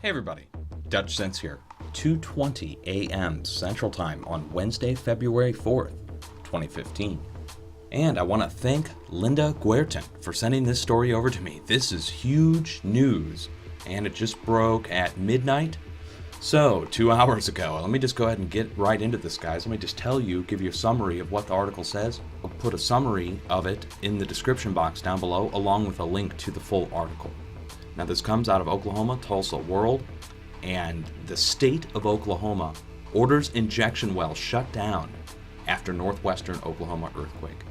Hey everybody, Dutch Sense here. 2:20 a.m. Central Time on Wednesday, February 4th, 2015. And I want to thank Linda Guertin for sending this story over to me. This is huge news, and it just broke at midnight. So, 2 hours ago. Let me just go ahead and get right into this, guys. Let me just give you a summary of what the article says. I'll put a summary of it in the description box down below, along with a link to the full article. Now, this comes out of Oklahoma, Tulsa World, and the state of Oklahoma orders injection wells shut down after northwestern Oklahoma earthquake.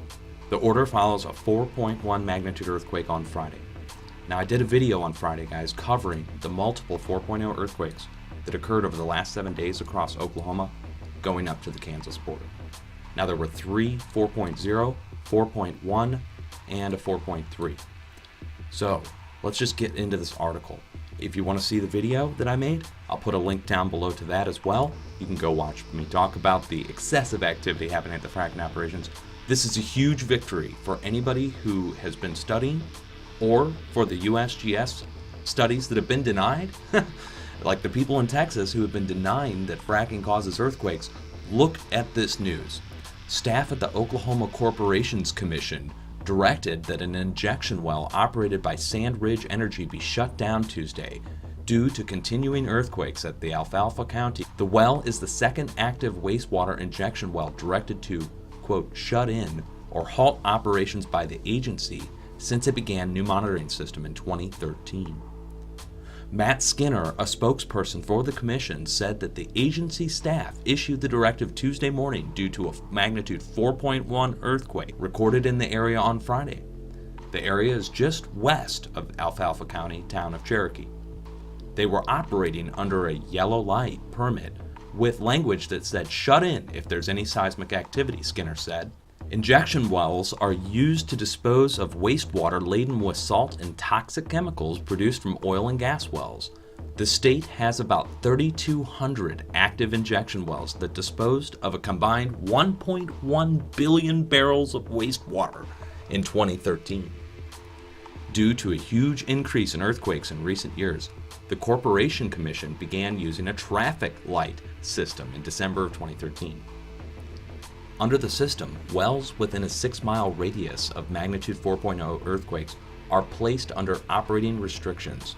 The order follows a 4.1 magnitude earthquake on Friday. Now, I did a video on Friday, guys, covering the multiple 4.0 earthquakes that occurred over the last 7 days across Oklahoma, going up to the Kansas border. Now, there were 3 4.0, 4.1, and a 4.3. So, let's just get into this article. If you want to see the video that I made, I'll put a link down below to that as well. You can go watch me talk about the excessive activity happening at the fracking operations. This is a huge victory for anybody who has been studying, or for the USGS studies that have been denied. Like the people in Texas who have been denying that fracking causes earthquakes. Look at this news. Staff at the Oklahoma Corporations Commission directed that an injection well operated by Sand Ridge Energy be shut down Tuesday due to continuing earthquakes at the Alfalfa County. The well is the second active wastewater injection well directed to, quote, shut in or halt operations by the agency since it began new monitoring system in 2013. Matt Skinner, a spokesperson for the commission, said that the agency staff issued the directive Tuesday morning due to a magnitude 4.1 earthquake recorded in the area on Friday. The area is just west of Alfalfa County, town of Cherokee. They were operating under a yellow light permit with language that said shut in if there's any seismic activity, Skinner said. Injection wells are used to dispose of wastewater laden with salt and toxic chemicals produced from oil and gas wells. The state has about 3,200 active injection wells that disposed of a combined 1.1 billion barrels of wastewater in 2013. Due to a huge increase in earthquakes in recent years, the Corporation Commission began using a traffic light system in December of 2013. Under the system, wells within a 6-mile radius of magnitude 4.0 earthquakes are placed under operating restrictions.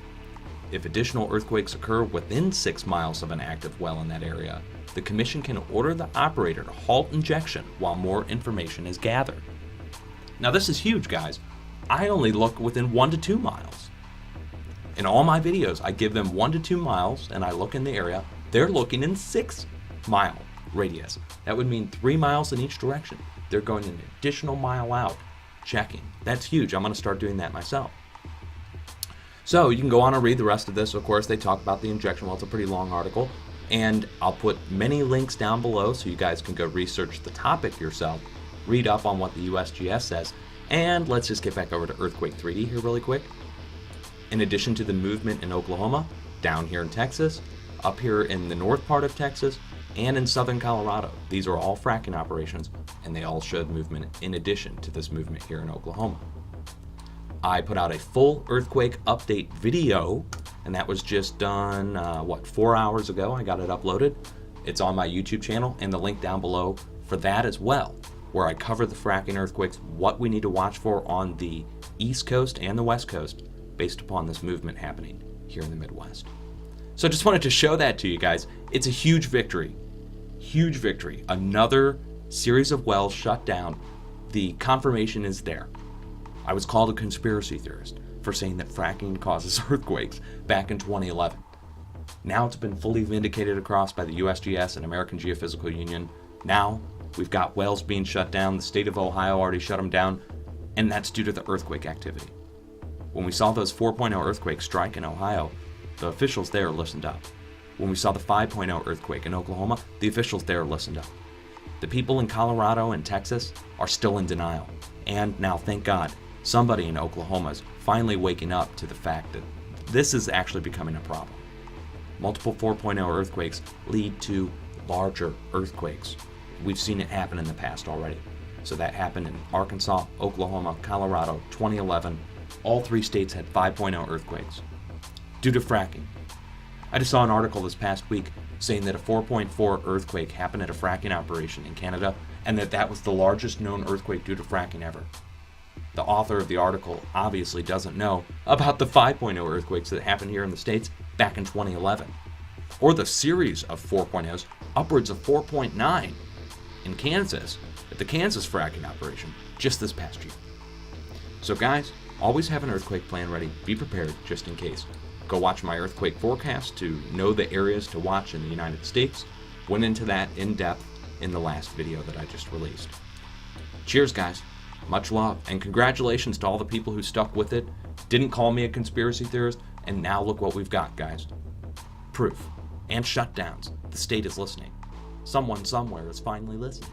If additional earthquakes occur within 6 miles of an active well in that area, the commission can order the operator to halt injection while more information is gathered. Now, this is huge, guys. I only look within 1 to 2 miles. In all my videos, I give them 1 to 2 miles and I look in the area. They're looking in 6-mile radius. That would mean 3 miles in each direction. They're going an additional mile out, checking. That's huge. I'm going to start doing that myself. So you can go on and read the rest of this. Of course, they talk about the injection well. It's a pretty long article, and I'll put many links down below so you guys can go research the topic yourself, read up on what the USGS says, and let's just get back over to Earthquake 3D here really quick. In addition to the movement in Oklahoma, down here in Texas, up here in the north part of Texas, and in southern Colorado. These are all fracking operations, and they all showed movement in addition to this movement here in Oklahoma. I put out a full earthquake update video, and that was just done, 4 hours ago. I got it uploaded. It's on my YouTube channel, and the link down below for that as well, where I cover the fracking earthquakes, what we need to watch for on the East Coast and the West Coast based upon this movement happening here in the Midwest. So I just wanted to show that to you guys. It's a huge victory. Huge victory. Another series of wells shut down. The confirmation is there. I was called a conspiracy theorist for saying that fracking causes earthquakes back in 2011. Now it's been fully vindicated across by the USGS and American Geophysical Union. Now we've got wells being shut down. The state of Ohio already shut them down, and that's due to the earthquake activity. When we saw those 4.0 earthquakes strike in Ohio, the officials there listened up. When we saw the 5.0 earthquake in Oklahoma, the officials there listened up. The people in Colorado and Texas are still in denial. And now, thank God, somebody in Oklahoma is finally waking up to the fact that this is actually becoming a problem. Multiple 4.0 earthquakes lead to larger earthquakes. We've seen it happen in the past already. So that happened in Arkansas, Oklahoma, Colorado, 2011. All 3 states had 5.0 earthquakes due to fracking. I just saw an article this past week saying that a 4.4 earthquake happened at a fracking operation in Canada, and that was the largest known earthquake due to fracking ever. The author of the article obviously doesn't know about the 5.0 earthquakes that happened here in the States back in 2011, or the series of 4.0s, upwards of 4.9 in Kansas, at the Kansas fracking operation just this past year. So guys, always have an earthquake plan ready. Be prepared just in case. Go watch my earthquake forecast to know the areas to watch in the United States. Went into that in depth in the last video that I just released. Cheers, guys. Much love, and congratulations to all the people who stuck with it, didn't call me a conspiracy theorist, and now look what we've got, guys. Proof. And shutdowns. The state is listening. Someone somewhere is finally listening.